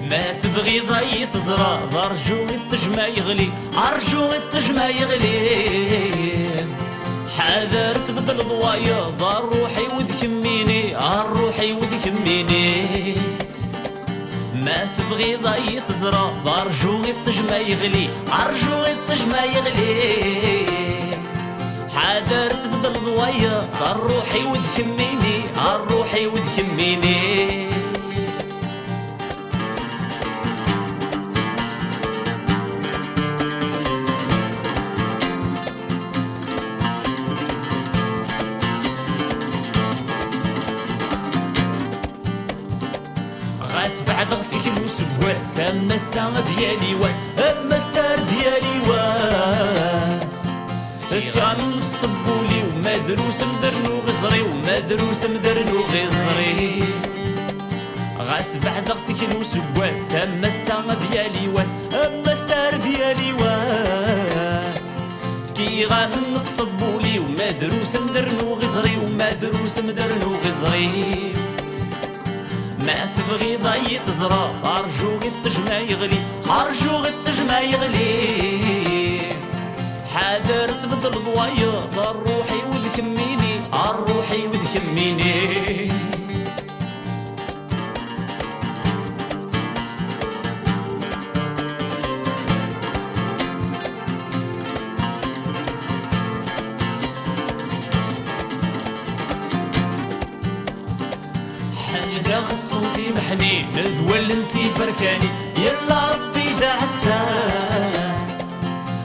ما تبغي ضي تزرع ضرجو التجمع يغلي أرجو التجمع يغلي حذر تبدل ضوايا ضر روحي وذكميني الروحي وذكميني ما تبغي ضي تزرع ضرجو التجمع يغلي أرجو التجمع يغلي حذر تبدل ضوايا ضر روحي وذكميني الروحي وذكميني بعد غفيك الوسواس أما الساعة ديالي واس أما السار ديالي واس كامل الصبولي وما دروس مدرنو غزري وما دروس مدرنو غزري غاس بعد غفيك الوسواس أما الساعة ديالي واس أما السار ديالي واس كي غامل الصبولي وما دروس مدرنو غزري وما دروس مدرنو غزري ما تبغي ضي تزرع أرجو التجمع يغلي أرجو التجمع يغلي حاضر تبدل ضوايا ضر روحي وذكميني الروحي وذكميني حنجا خصوصي محني نذول انتي بركاني يلا ربي دا حساس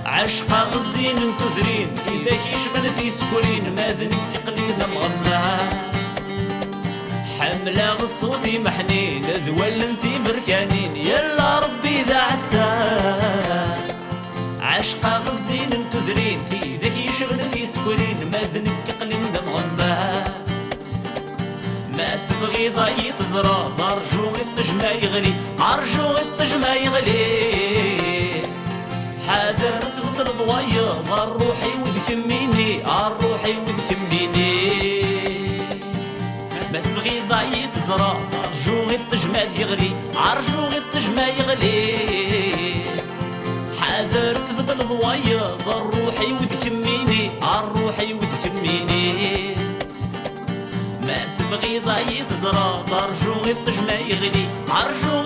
عشقا غزين انتذرين إذا كيشبنتي سكرين ماذن تقليد مغناس حملة غصوصي محني نذول انتي بركانين يلا ربي دا حساس عشقا غزين انتذرين إذا كيشبنتي سكرين ماذن تقليد مغناس ما تبغي ضي تزرع ضرجو التجمع يغلي أرجو التجمع يغلي حاضر تبدل ضوايا ضر روحي وذكميني الروحي وذكميني ما تبغي ضي تزرع ضرجو التجمع يغلي أرجو التجمع يغلي حاضر تبدل ضوايا ضر روحي وذكميني الروحي وذكميني ما تبغي ضي تزرع ضرجو التجمع يغلي أرجو